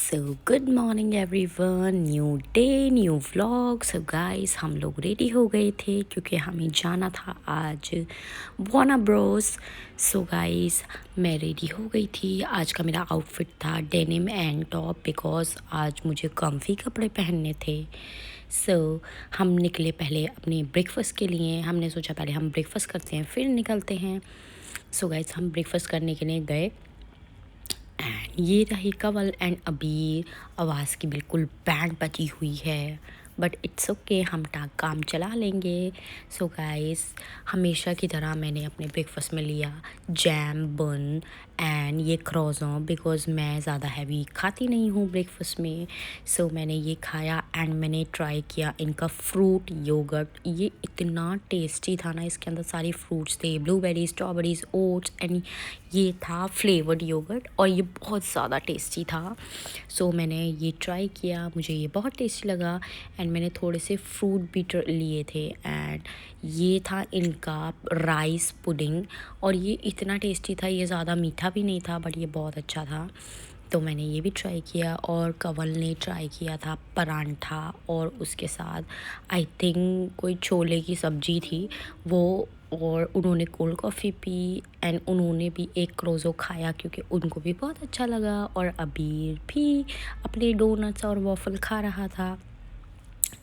So good morning everyone, new day new vlog. So guys, हम लोग ready हो गए थे क्योंकि हमें जाना था आज वार्नर ब्रोस। सो गाइस, मैं रेडी हो गई थी। आज का मेरा आउटफिट था डेनिम एंड टॉप बिकॉज आज मुझे कम्फी कपड़े पहनने थे। सो हम निकले पहले अपने ब्रेकफास्ट के लिए। हमने सोचा पहले हम ब्रेकफास्ट करते हैं फिर निकलते हैं। सो गाइस, हम ब्रेकफास्ट करने के लिए गए एंड ये रही कवल एंड अबीर। आवाज़ की बिल्कुल बैंड बजी हुई है बट इट्स ओके, हम काम चला लेंगे। सो गाइस, हमेशा की तरह मैंने अपने ब्रेकफास्ट में लिया जैम बन एंड ये क्रोज़ों बिकॉज़ मैं ज़्यादा हैवी खाती नहीं हूँ ब्रेकफास्ट में। सो मैंने ये खाया एंड मैंने ट्राई किया इनका फ्रूट योगर्ट। ये इतना टेस्टी था ना, इसके अंदर सारे फ्रूट्स थे, ब्लूबेरीज, स्ट्रॉबेरीज, ओट्स एंड ये था फ्लेवर्ड योगर्ट और ये बहुत ज़्यादा टेस्टी था। सो मैंने ये ट्राई किया, मुझे ये बहुत टेस्टी लगा एंड मैंने थोड़े से फ्रूट भी लिए थे एंड ये था इनका राइस पुडिंग और ये इतना टेस्टी था। ये ज़्यादा मीठा भी नहीं था बट ये बहुत अच्छा था, तो मैंने ये भी ट्राई किया। और कंवल ने ट्राई किया था परांठा और उसके साथ आई थिंक कोई छोले की सब्ज़ी थी वो, और उन्होंने कोल्ड कॉफ़ी पी एंड उन्होंने भी एक क्रोज़ो खाया क्योंकि उनको भी बहुत अच्छा लगा। और अबीर भी अपने डोनट्स और वॉफ़ल खा रहा था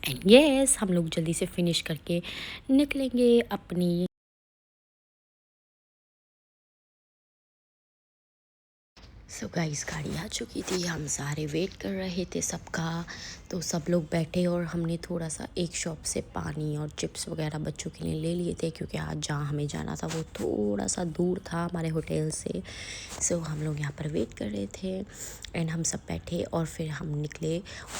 एंड यस, हम लोग जल्दी से फिनिश करके निकलेंगे अपनी। सो गाइस, गाड़ी आ चुकी थी, हम सारे वेट कर रहे थे सबका। तो सब लोग बैठे और हमने थोड़ा सा एक शॉप से पानी और चिप्स वगैरह बच्चों के लिए ले लिए थे क्योंकि आज जहाँ हमें जाना था वो थोड़ा सा दूर था हमारे होटल से। सो हम लोग यहाँ पर वेट कर रहे थे एंड हम सब बैठे और फिर हम निकले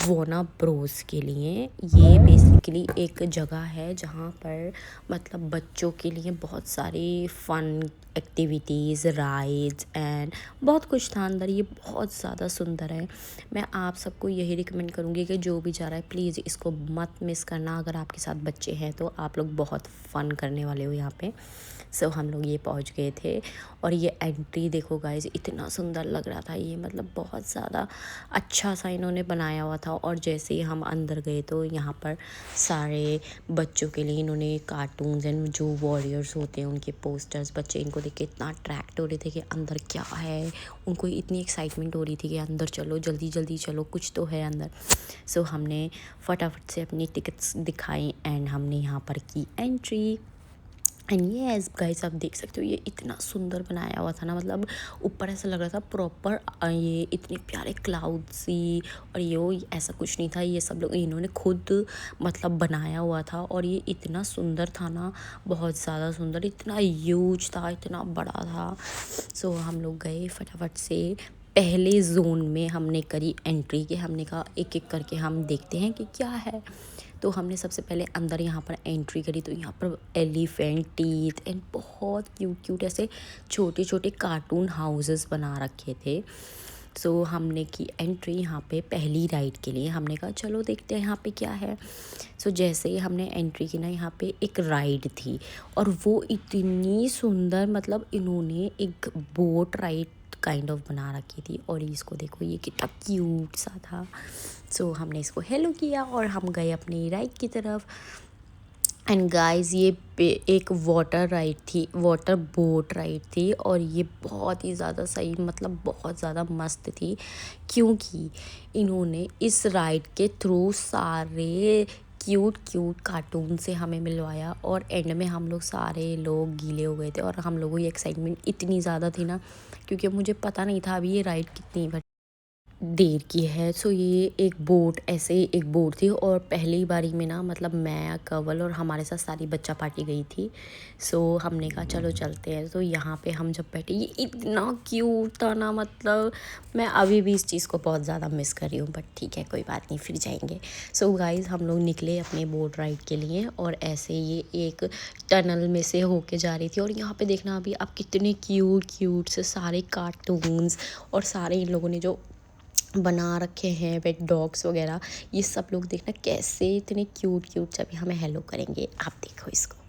वार्नर ब्रोस के लिए। ये बेसिकली एक जगह है जहाँ पर मतलब बच्चों के लिए बहुत सारी फ़न एक्टिविटीज़, राइड्स एंड बहुत कुछ था अंदर। ये बहुत ज़्यादा सुंदर है। मैं आप सबको यही रिकमेंड करूँगी कि जो भी जा रहा है प्लीज़ इसको मत मिस करना। अगर आपके साथ बच्चे हैं तो आप लोग बहुत फ़न करने वाले हो यहाँ पे। सो हम लोग ये पहुँच गए थे और ये एंट्री देखो गाइस, इतना सुंदर लग रहा था ये, मतलब बहुत ज़्यादा अच्छा सा इन्होंने बनाया हुआ था। और जैसे ही हम अंदर गए तो यहाँ पर सारे बच्चों के लिए इन्होंने कार्टून्स एंड जो वॉरियर्स होते हैं उनके पोस्टर्स, बच्चे इनको देख के इतना अट्रैक्ट हो रहे थे कि अंदर क्या है। उनको इतनी एक्साइटमेंट हो रही थी कि अंदर चलो, जल्दी जल्दी चलो, कुछ तो है अंदर। सो हमने फटाफट से अपनी टिकट्स दिखाई एंड हमने यहाँ पर की एंट्री। एंड ये एज गाइस, आप देख सकते हो ये इतना सुंदर बनाया हुआ था ना, मतलब ऊपर ऐसा लग रहा था प्रॉपर ये इतने प्यारे क्लाउड सी। और ये ऐसा कुछ नहीं था, ये सब लोग इन्होंने खुद मतलब बनाया हुआ था और ये इतना सुंदर था ना, बहुत ज़्यादा सुंदर, इतना ह्यूज था, इतना बड़ा था। सो हम लोग गए फटाफट से पहले जोन में, हमने करी एंट्री के, हमने कहा एक एक करके हम देखते हैं कि क्या है। तो हमने सबसे पहले अंदर यहाँ पर एंट्री करी तो यहाँ पर एलिफेंट टीथ एंड बहुत क्यूट क्यूट ऐसे छोटे छोटे कार्टून हाउसेस बना रखे थे। सो हमने की एंट्री यहाँ पे पहली राइड के लिए। हमने कहा चलो देखते हैं यहाँ पे क्या है। सो जैसे ही हमने एंट्री की ना, यहाँ पे एक राइड थी और वो इतनी सुंदर, मतलब इन्होंने एक बोट राइड काइंड ऑफ बना रखी थी और इसको देखो ये कितना क्यूट सा था। सो हमने इसको हेलो किया और हम गए अपनी राइड की तरफ। एंड गाइस, ये एक वाटर राइड थी, वाटर बोट राइड थी और ये बहुत ही ज़्यादा सही, मतलब बहुत ज़्यादा मस्त थी क्योंकि इन्होंने इस राइड के थ्रू सारे क्यूट क्यूट कार्टून से हमें मिलवाया और एंड में हम लोग सारे लोग गीले हो गए थे और हम लोगों की एक्साइटमेंट इतनी ज़्यादा थी ना क्योंकि मुझे पता नहीं था अभी ये राइड कितनी देर की है। सो ये एक बोट, ऐसे ही एक बोट थी और पहली बारी में ना, मतलब मैं, कंवल और हमारे साथ सारी बच्चा पार्टी गई थी। सो हमने कहा चलो चलते हैं। तो यहाँ पे हम जब बैठे, ये इतना क्यूट था ना, मतलब मैं अभी भी इस चीज़ को बहुत ज़्यादा मिस कर रही हूँ बट ठीक है, कोई बात नहीं, फिर जाएंगे। सो गाइज़, हम लोग निकले अपने बोट राइड के लिए और ऐसे ये एक टनल में से होके जा रही थी और यहाँ पे देखना अभी आप कितने क्यूट क्यूट से सारे कार्टून्स और सारे इन लोगों ने जो बना रखे हैं पेट डॉग्स वगैरह, ये सब लोग देखना कैसे इतने क्यूट क्यूट से अभी हमें हेलो करेंगे। आप देखो इसको।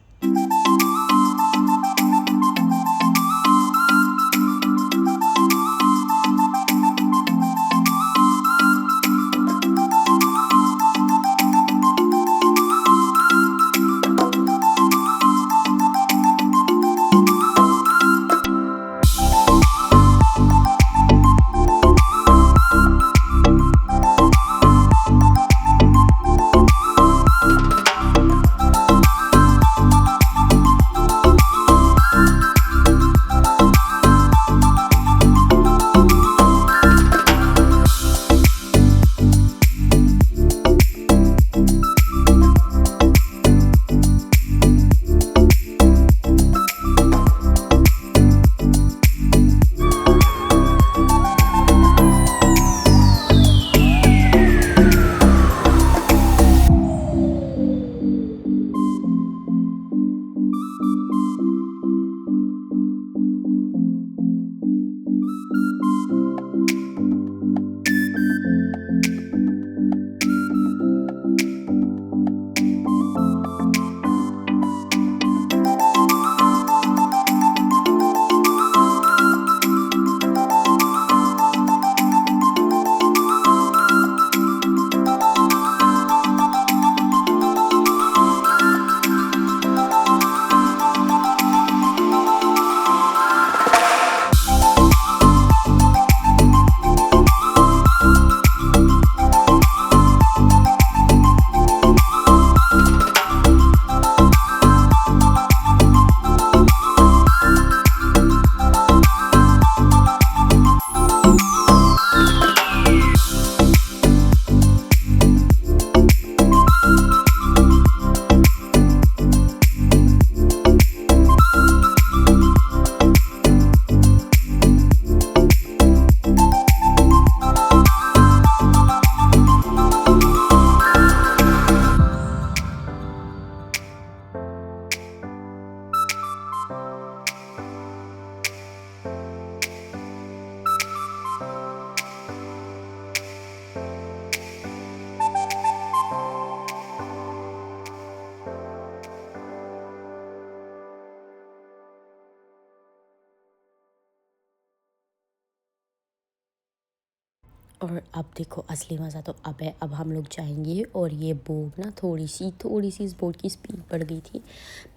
और अब देखो असली मज़ा तो अब है। अब हम लोग जाएंगे और ये बोट ना थोड़ी सी इस बोट की स्पीड बढ़ गई थी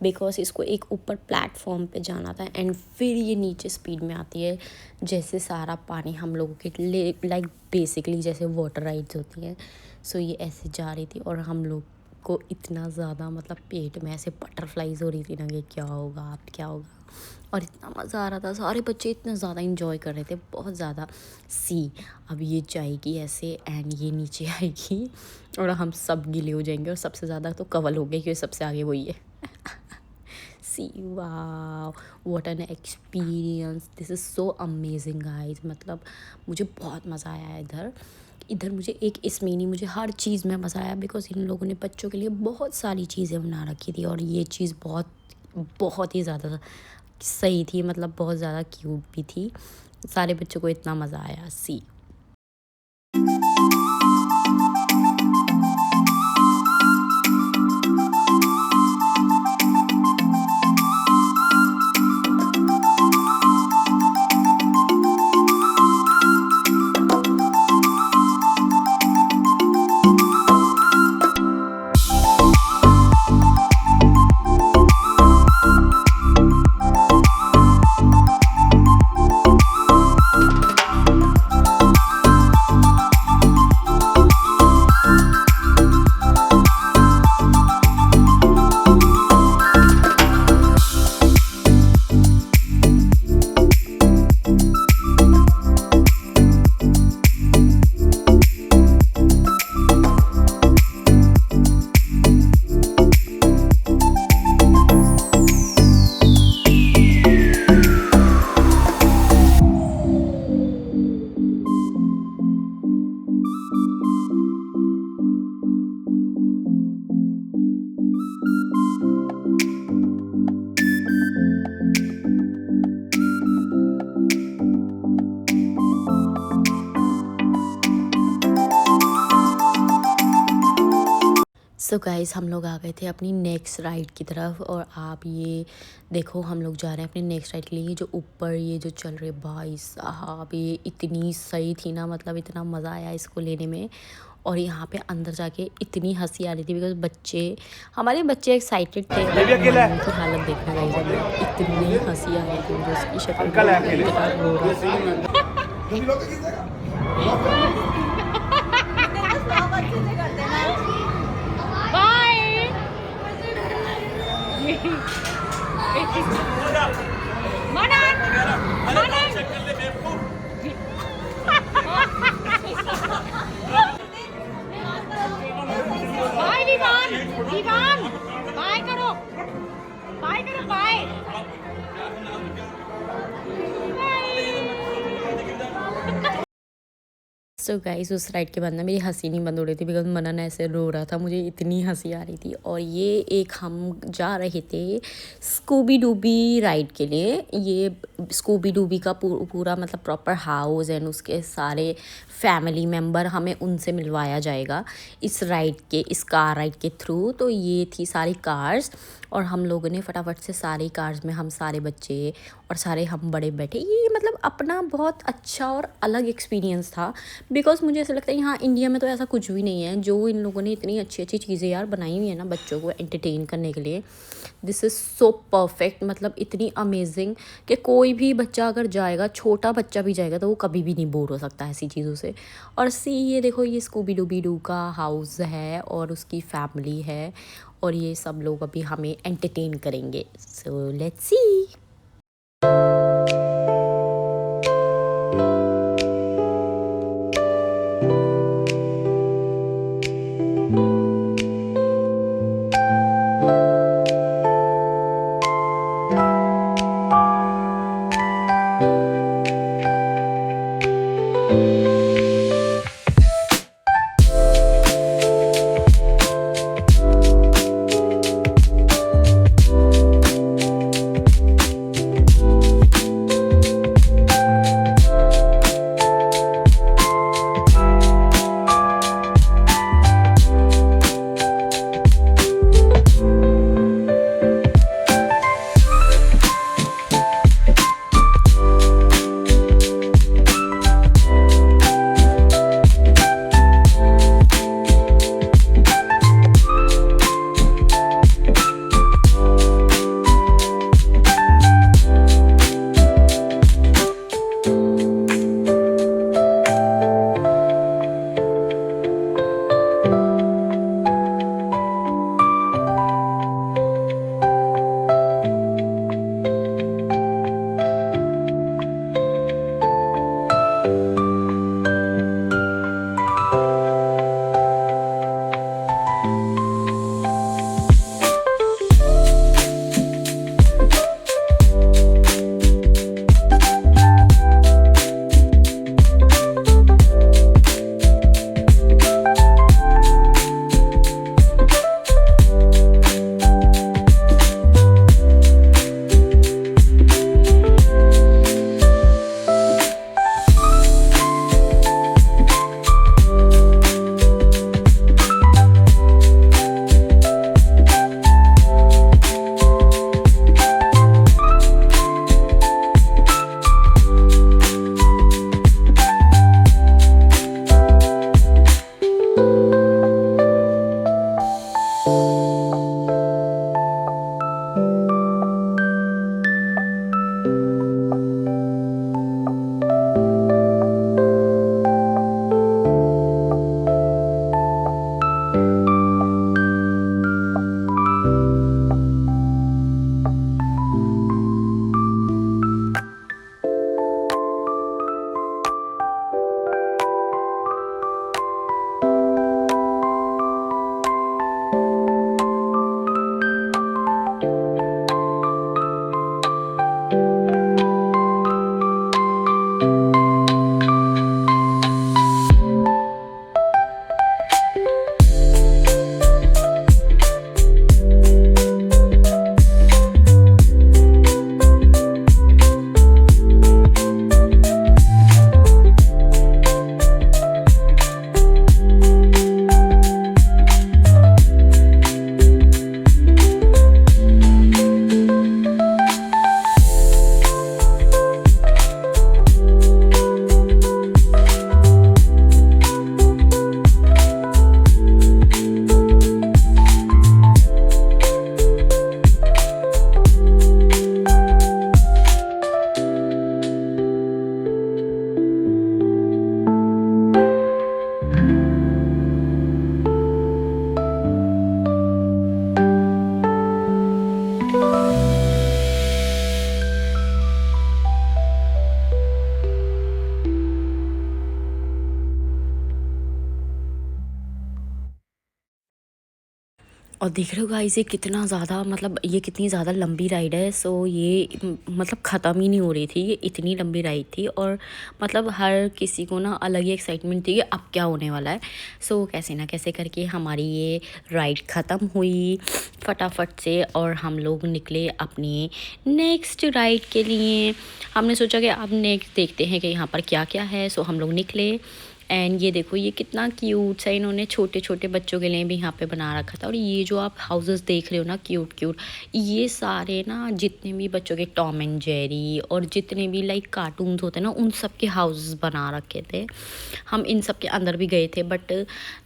बिकॉज इसको एक ऊपर प्लेटफॉर्म पे जाना था एंड फिर ये नीचे स्पीड में आती है। जैसे सारा पानी हम लोगों के लाइक बेसिकली जैसे वाटर राइड्स होती हैं, सो ये ऐसे जा रही थी और हम लोग को इतना ज़्यादा मतलब पेट में ऐसे बटरफ्लाइज हो रही थी ना कि क्या होगा अब क्या होगा, और इतना मज़ा आ रहा था। सारे बच्चे इतना ज़्यादा इंजॉय कर रहे थे, बहुत ज़्यादा। अब ये जाएगी ऐसे एंड ये नीचे आएगी और हम सब गीले हो जाएंगे और सबसे ज़्यादा तो कवल हो गए क्योंकि सबसे आगे वही है। वाह, what an experience, this is so amazing guys. मतलब मुझे बहुत मज़ा आया इधर मुझे एक इसमें नहीं, मुझे हर चीज़ में मज़ा आया बिकॉज इन लोगों ने बच्चों के लिए बहुत सारी चीज़ें बना रखी थी और ये चीज़ बहुत बहुत ही ज़्यादा सही थी, मतलब बहुत ज़्यादा क्यूट भी थी। सारे बच्चों को इतना मज़ा आया। सो गाइस हम लोग आ गए थे अपनी नेक्स्ट राइड की तरफ और आप ये देखो हम लोग जा रहे हैं अपनी नेक्स्ट राइड के लिए। जो ऊपर ये जो चल रहे भाई साहब, ये इतनी सही थी ना, मतलब इतना मज़ा आया इसको लेने में। और यहाँ पे अंदर जाके इतनी हंसी आ रही थी बिकॉज हमारे बच्चे एक्साइटेड थे। उनकी हालत देखना गाइस, इतनी हंसी आ रही थी मुझे उसकी दीवान बाय करो बाय। सो गाइस उस राइड के बाद ना मेरी हंसी नहीं बंद हो रही थी बिकॉज मनन ऐसे रो रहा था, मुझे इतनी हंसी आ रही थी। और ये एक हम जा रहे थे स्कूबी डूबी राइड के लिए। ये स्कूबी डूबी का पूरा मतलब प्रॉपर हाउस एंड उसके सारे फैमिली मेम्बर हमें उनसे मिलवाया जाएगा इस कार राइड के थ्रू। तो ये थी सारी कार्स और हम लोगों ने फटाफट से सारी कार्स में हम सारे बच्चे और सारे हम बड़े बैठे। ये मतलब अपना बहुत अच्छा और अलग एक्सपीरियंस था बिकॉज मुझे ऐसा लगता है यहाँ इंडिया में तो ऐसा कुछ भी नहीं है। जो इन लोगों ने इतनी अच्छी अच्छी चीज़ें यार बनाई हुई है ना बच्चों को एंटरटेन करने के लिए, दिस इज़ सो परफेक्ट। मतलब इतनी अमेजिंग कि कोई भी बच्चा अगर जाएगा, छोटा बच्चा भी जाएगा तो वो कभी भी नहीं बोर हो सकता ऐसी चीज़ों से। और ये देखो ये स्कूबी डूबी डू का हाउस है और उसकी फैमिली है और ये सब लोग अभी हमें एंटरटेन करेंगे। So let's see. और देख रहे हो गाइस ये कितना ज़्यादा मतलब ये कितनी ज़्यादा लंबी राइड है। सो ये मतलब ख़त्म ही नहीं हो रही थी, ये इतनी लंबी राइड थी और मतलब हर किसी को ना अलग ही एक्साइटमेंट थी कि अब क्या होने वाला है। सो कैसे ना कैसे करके हमारी ये राइड ख़त्म हुई फटाफट से और हम लोग निकले अपनी नेक्स्ट राइड के लिए। हमने सोचा कि अब नेक्स्ट देखते हैं कि यहाँ पर क्या क्या है। सो हम लोग निकले एंड ये देखो ये कितना क्यूट सा इन्होंने छोटे छोटे बच्चों के लिए भी यहाँ पे बना रखा था। और ये जो आप हाउसेस देख रहे हो ना क्यूट क्यूट, ये सारे ना जितने भी बच्चों के टॉम एंड जेरी और जितने भी लाइक कार्टून्स होते हैं ना उन सब के हाउसेस बना रखे थे। हम इन सब के अंदर भी गए थे बट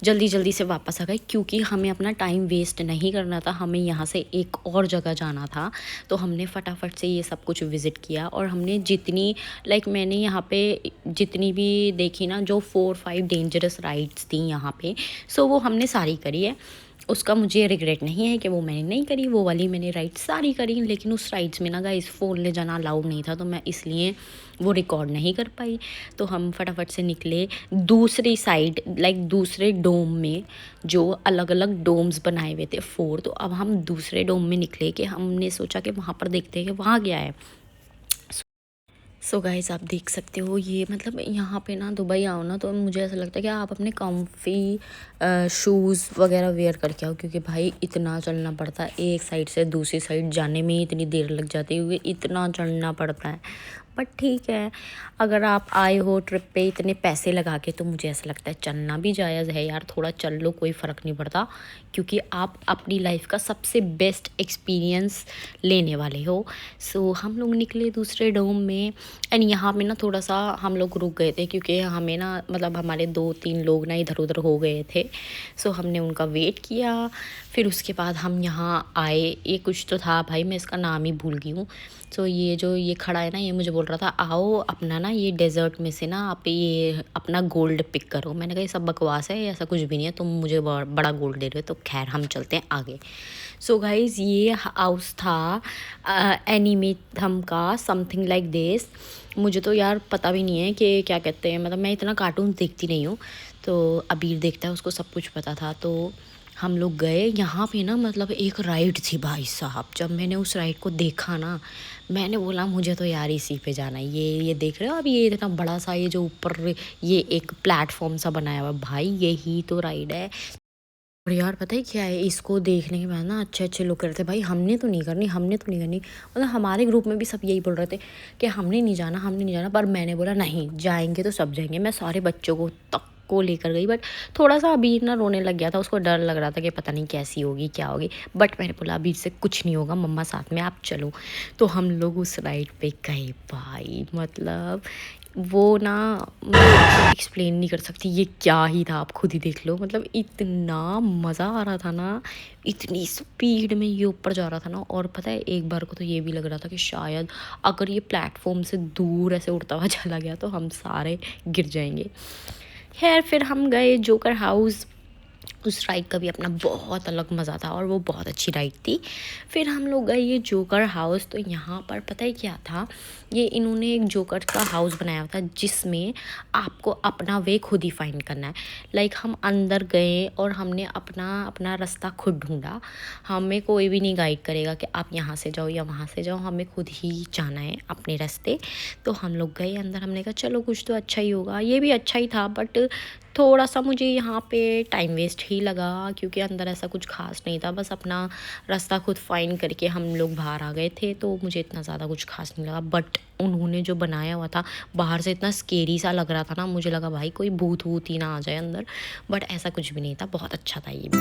जल्दी जल्दी से वापस आ गए क्योंकि हमें अपना टाइम वेस्ट नहीं करना था, हमें यहाँ से एक और जगह जाना था। तो हमने फटाफट से ये सब कुछ विज़िट किया और हमने जितनी लाइक मैंने यहाँ पे जितनी भी देखी ना जो 4-5 डेंजरस राइड्स थी यहाँ पे, सो वो हमने सारी करी है। उसका मुझे रिग्रेट नहीं है कि वो मैंने नहीं करी, वो वाली मैंने राइड सारी करी। लेकिन उस राइड्स में ना गाइस फ़ोन ले जाना अलाउड नहीं था तो मैं इसलिए वो रिकॉर्ड नहीं कर पाई। तो हम फटाफट से निकले दूसरी साइड लाइक दूसरे डोम में, जो अलग अलग डोम्स बनाए हुए थे 4। तो अब हम दूसरे डोम में निकले कि हमने सोचा कि वहाँ पर देखते हैं कि वहाँ क्या है। सो गाइस आप देख सकते हो ये मतलब यहाँ पे ना दुबई आओ ना तो मुझे ऐसा लगता है कि आप अपने कम्फी शूज़ वगैरह वेयर करके आओ क्योंकि भाई इतना चलना पड़ता है, एक साइड से दूसरी साइड जाने में ही इतनी देर लग जाती है क्योंकि इतना चलना पड़ता है। बट ठीक है, अगर आप आए हो ट्रिप पे इतने पैसे लगा के तो मुझे ऐसा लगता है चलना भी जायज़ है यार, थोड़ा चल लो कोई फ़र्क नहीं पड़ता क्योंकि आप अपनी लाइफ का सबसे बेस्ट एक्सपीरियंस लेने वाले हो। सो हम लोग निकले दूसरे डोम में एंड यहाँ पे ना थोड़ा सा हम लोग रुक गए थे क्योंकि हमें ना मतलब हमारे 2-3 लोग ना इधर उधर हो गए थे। सो हमने उनका वेट किया, फिर उसके बाद हम यहाँ आए। ये कुछ तो था भाई, मैं इसका नाम ही भूल गई हूँ। सो ये जो ये खड़ा है ना ये मुझे बोल रहा था आओ अपना ना ये डेज़र्ट में से ना आप ये अपना गोल्ड पिक करो। मैंने कहा ये सब बकवास है, ऐसा कुछ भी नहीं है, तुम मुझे बड़ा गोल्ड दे रहे हो। तो खैर हम चलते हैं आगे। सो गाइज़ ये हाउस था एनीमे थम का समथिंग लाइक दिस। मुझे तो यार पता भी नहीं है कि क्या कहते हैं, मतलब मैं इतना कार्टून देखती नहीं हूँ। तो अबीर देखता है उसको सब कुछ पता था। तो हम लोग गए यहाँ पे ना मतलब एक राइड थी भाई साहब। जब मैंने उस राइड को देखा ना मैंने बोला मुझे तो यार इसी पे जाना है। ये देख रहे हो अब ये इतना बड़ा सा ये जो ऊपर ये एक प्लेटफॉर्म सा बनाया हुआ भाई, यही तो राइड है। और यार पता है क्या है, इसको देखने के बाद ना अच्छे अच्छे लोग कह रहे थे भाई हमने तो नहीं करनी, हमने तो नहीं करनी। मतलब हमारे ग्रुप में भी सब यही बोल रहे थे कि हमने नहीं जाना, हमने नहीं जाना। पर मैंने बोला नहीं जाएंगे तो सब जाएंगे। मैं सारे बच्चों को लेकर गई बट थोड़ा सा अबीर ना रोने लग गया था, उसको डर लग रहा था कि पता नहीं कैसी होगी क्या होगी। बट मैंने बोला अबीर से कुछ नहीं होगा, मम्मा साथ में आप चलो। तो हम लोग उस राइड पे गए भाई, मतलब वो ना मैं एक्सप्लेन नहीं कर सकती ये क्या ही था, आप खुद ही देख लो। मतलब इतना मज़ा आ रहा था ना, इतनी स्पीड में ये ऊपर जा रहा था ना। और पता है एक बार को तो ये भी लग रहा था कि शायद अगर ये प्लेटफॉर्म से दूर ऐसे उड़ता हुआ चला गया तो हम सारे गिर जाएंगे। खैर फिर हम गए जोकर हाउस। उस राइड का भी अपना बहुत अलग मज़ा था और वो बहुत अच्छी राइड थी। फिर हम लोग गए ये जोकर हाउस। तो यहाँ पर पता है क्या था, ये इन्होंने एक जोकर का हाउस बनाया था जिसमें आपको अपना वे खुद ही फाइंड करना है। लाइक हम अंदर गए और हमने अपना रास्ता खुद ढूंढा। हमें कोई भी नहीं गाइड करेगा कि आप यहाँ से जाओ या वहाँ से जाओ, हमें खुद ही जाना है अपने रास्ते। तो हम लोग गए अंदर, हमने कहा चलो कुछ तो अच्छा ही होगा। ये भी अच्छा ही था बट थोड़ा सा मुझे यहाँ पे टाइम वेस्ट ही लगा क्योंकि अंदर ऐसा कुछ खास नहीं था। बस अपना रास्ता खुद फाइंड करके हम लोग बाहर आ गए थे तो मुझे इतना ज़्यादा कुछ खास नहीं लगा। बट उन्होंने जो बनाया हुआ था बाहर से इतना स्केरी सा लग रहा था ना, मुझे लगा भाई कोई भूत वूत ही ना आ जाए अंदर। बट ऐसा कुछ भी नहीं था, बहुत अच्छा था ये भी।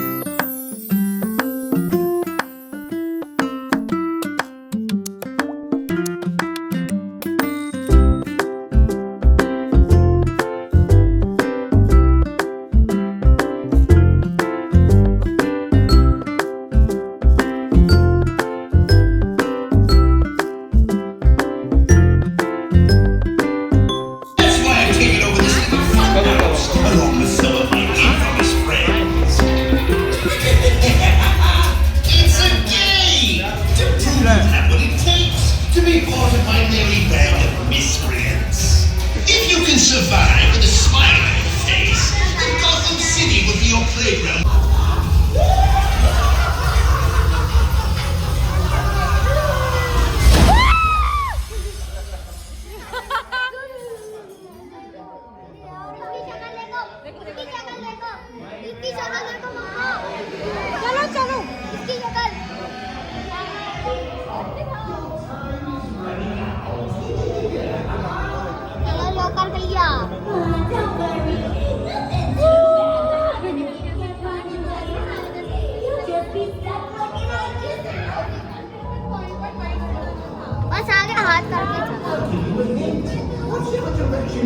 That's why I've taken over this house, along with some of my infamous friends. It's a game to prove you have what it takes to be part of my merry band of miscreants. If you can survive with a smile on your face, then Gotham City will be your playground.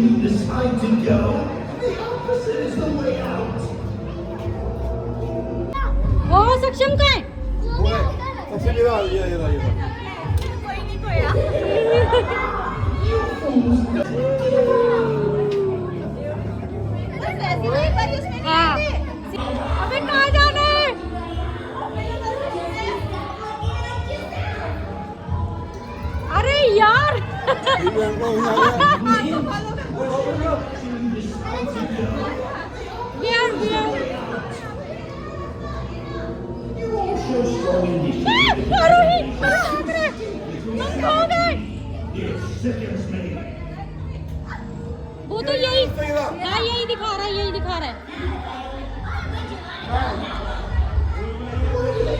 you decide to go, the opposite is the way out. वो सक्षम का है सक्षम ये कोई नहीं कोया हाँ अबे कहाँ जाना है अरे यार वो तो यही दिखा रहा है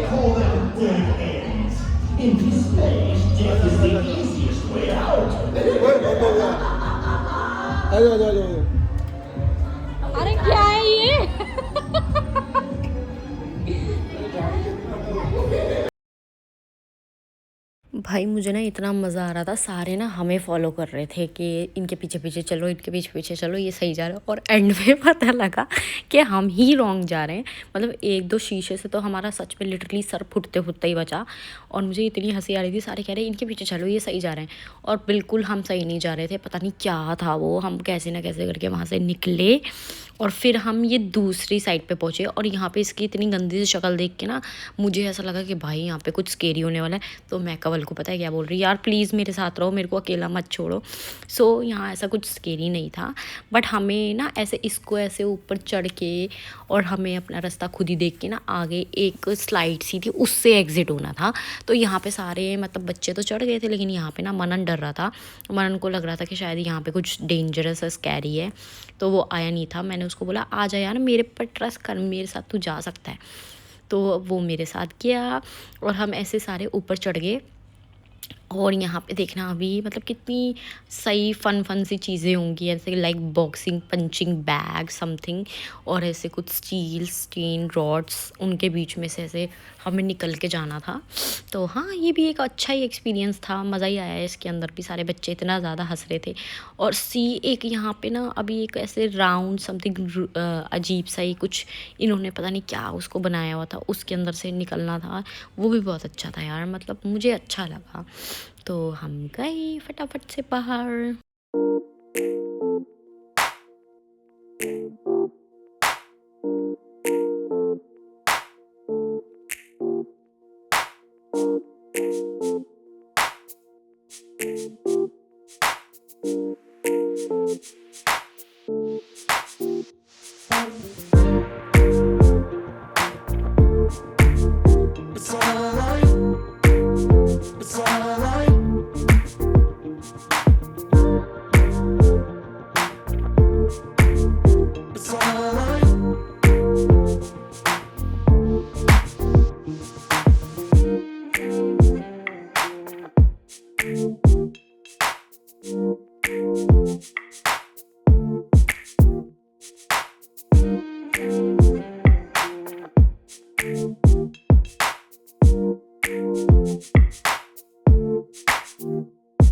Call them dead ends. In this space, death is the easiest way out. अरे क्या है ये भाई मुझे ना इतना मज़ा आ रहा था, सारे ना हमें फॉलो कर रहे थे कि इनके पीछे पीछे चलो, इनके पीछे पीछे चलो, ये सही जा रहा है। और एंड में पता लगा कि हम ही रॉन्ग जा रहे हैं। मतलब एक दो शीशे से तो हमारा सच में लिटरली सर फुटते फुटते ही बचा। और मुझे इतनी हंसी आ रही थी, सारे कह रहे हैं इनके पीछे चलो, ये सही जा रहे हैं। और बिल्कुल हम सही नहीं जा रहे थे, पता नहीं क्या था वो। हम कैसे ना कैसे करके वहाँ से निकले और फिर हम ये दूसरी साइड पे पहुँचे। और यहाँ पे इसकी इतनी गंदी सी शक्ल देख के ना मुझे ऐसा लगा कि भाई यहाँ पे कुछ स्केरी होने वाला है। तो मैं कवल को पता है क्या बोल रही, यार प्लीज़ मेरे साथ रहो, मेरे को अकेला मत छोड़ो। सो यहाँ ऐसा कुछ स्केरी नहीं था, बट हमें ना ऐसे इसको ऐसे ऊपर चढ़ के और हमें अपना रास्ता खुद ही देख के ना आगे एक स्लाइड सी थी, उससे एग्ज़िट होना था। तो यहाँ पे सारे मतलब बच्चे तो चढ़ गए थे, लेकिन यहाँ पे ना मनन डर रहा था। मनन को लग रहा था कि शायद यहाँ पे कुछ डेंजरस स्कैरी है, तो वो आया नहीं था। मैंने उसको बोला आ जा यार, मेरे पर ट्रस्ट कर, मेरे साथ तू जा सकता है। तो वो मेरे साथ गया और हम ऐसे सारे ऊपर चढ़ गए। और यहाँ पे देखना अभी मतलब कितनी सही फन सी चीज़ें होंगी, ऐसे like boxing punching bag something, और ऐसे कुछ स्टील स्टीन रॉड्स, उनके बीच में से ऐसे हमें निकल के जाना था। तो हाँ, ये भी एक अच्छा ही एक्सपीरियंस था, मज़ा ही आया। इसके अंदर भी सारे बच्चे इतना ज़्यादा हंस रहे थे। और एक यहाँ पे ना अभी एक ऐसे राउंड समथिंग अजीब सा ही कुछ इन्होंने पता नहीं क्या उसको बनाया हुआ था, उसके अंदर से निकलना था। वो भी बहुत अच्छा था यार, मतलब मुझे अच्छा लगा। तो हम गए फटाफट से बाहर।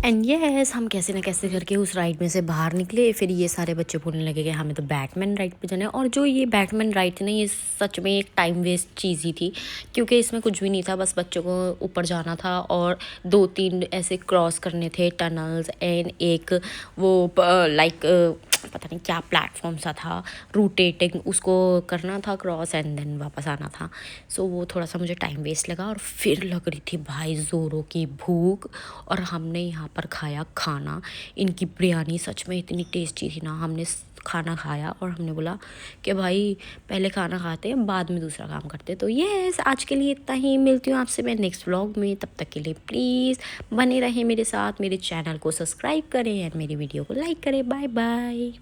एंड येस, हम कैसे ना कैसे करके उस राइड में से बाहर निकले। फिर ये सारे बच्चे बोलने लगे कि हमें तो बैटमैन राइड पे जाना है। और जो ये बैटमैन राइड थी ना, ये सच में एक टाइम वेस्ट चीज़ ही थी, क्योंकि इसमें कुछ भी नहीं था। बस बच्चों को ऊपर जाना था और 2-3 ऐसे क्रॉस करने थे टनल्स, एंड एक वो लाइक पता नहीं क्या प्लेटफॉर्म सा था, रोटेटिंग, उसको करना था क्रॉस एंड देन वापस आना था। सो वो थोड़ा सा मुझे टाइम वेस्ट लगा। और फिर लग रही थी भाई ज़ोरों की भूख, और हमने यहाँ पर खाया खाना। इनकी बिरयानी सच में इतनी टेस्टी थी ना। हमने खाना खाया और हमने बोला कि भाई पहले खाना खाते हैं, बाद में दूसरा काम करते हैं। तो येस, आज के लिए इतना ही। मिलती हूँ आपसे मैं नेक्स्ट व्लॉग में। तब तक के लिए प्लीज़ बने रहें मेरे साथ, मेरे चैनल को सब्सक्राइब करें और मेरी वीडियो को लाइक करें। Bye bye.